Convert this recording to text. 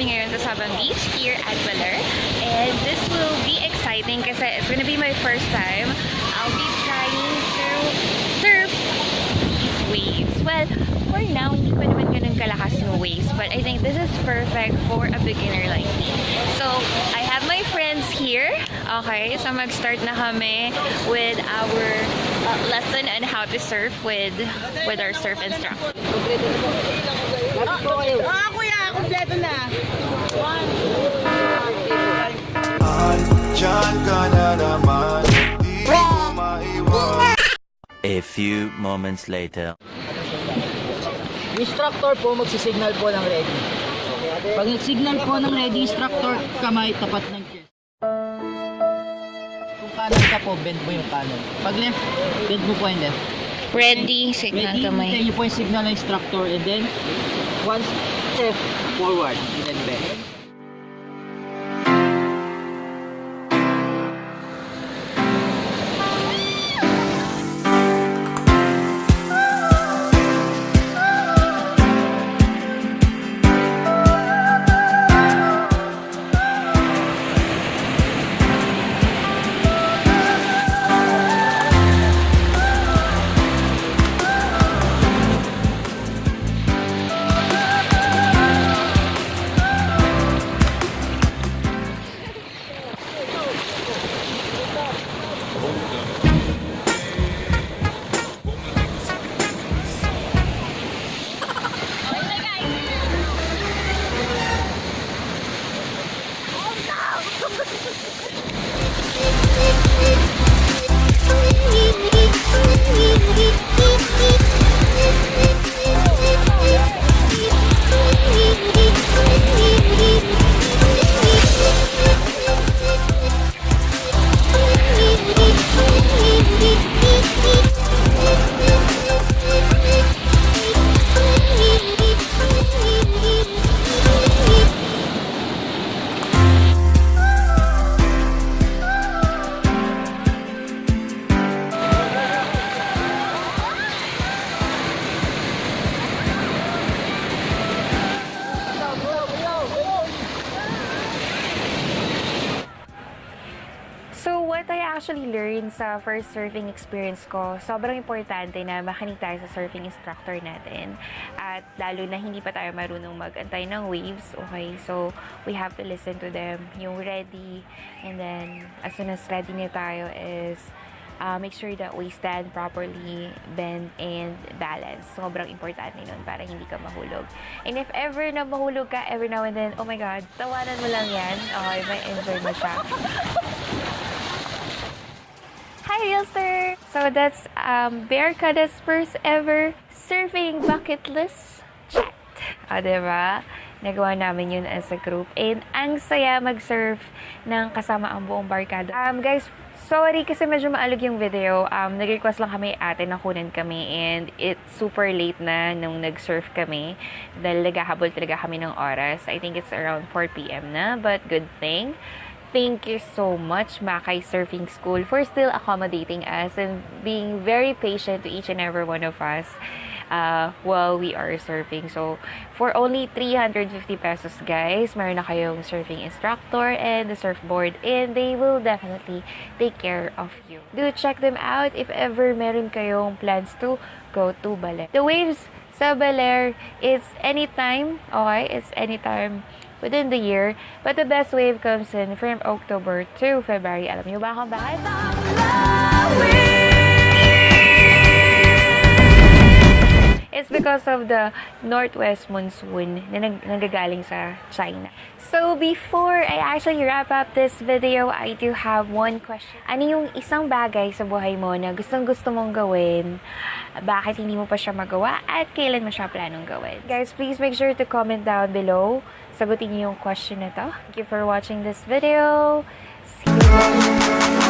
kami ngayon sa Sabang Beach here at Baler. And this will be exciting kasi it's gonna be my first time. I'll be trying to surf these waves. Well, for now, hindi ko naman ganun kalakas yung waves. But I think this is perfect for a beginner like me. So, I have my friends here. Okay, so mag-start na kami with our lesson on how to surf with our surf instructor. Kuya, kompleto na. A few moments later. Instructor po magsisignal po ng ready. Pag nag-signal po ng ready, instructor, kamay tapat ng chest. Kung kanan ka po, bend mo yung kanan. Pag left, bend mo po yung left. Ready, signal Ready, kamay. hintayin niyo po yung signal ng instructor and then one step forward and then bend. So, what I actually learned sa first surfing experience ko, sobrang importante na makinig tayo sa surfing instructor natin. At lalo na hindi pa tayo marunong mag-antay ng waves, okay? So, we have to listen to them, yung ready. And then, as soon as ready na tayo is make sure that we stand properly, bend, and balance. Sobrang importante nun para hindi ka mahulog. And if ever na mahulog ka, every now and then, oh my God, tawanan mo lang yan. Okay, may enjoy mo siya. Hi, Realster! So, that's Bearcada's first ever surfing bucket list chat. O, diba? Nagawa namin yun as a group. And ang saya mag-surf ng kasama ang buong barkada. Guys, sorry kasi medyo maalog yung video. Nag-request lang kami ate na kunin kami. And it's super late na nung nag-surf kami. Dahil naghahabol talaga kami ng oras. I think it's around 4 p.m. na. But good thing. Thank you so much, Makay Surfing School, for still accommodating us and being very patient to each and every one of us while we are surfing. So, for only 350 pesos, guys, meron na kayong surfing instructor and the surfboard, and they will definitely take care of you. Do check them out if ever meron kayong plans to go to Baler. The waves sa Baler, it's anytime, okay? It's anytime within the year, but the best wave comes in from October to February. Alam niyo ba kung bakit? It's because of the northwest monsoon na nanggagaling sa China. So, before I actually wrap up this video, I do have one question. Ano yung isang bagay sa buhay mo na gustong-gusto mong gawin? Bakit hindi mo pa siya magawa? At kailan mo siya planong gawin? Guys, please make sure to comment down below. Sagutin niyo yung question na to. Thank you for watching this video. See you.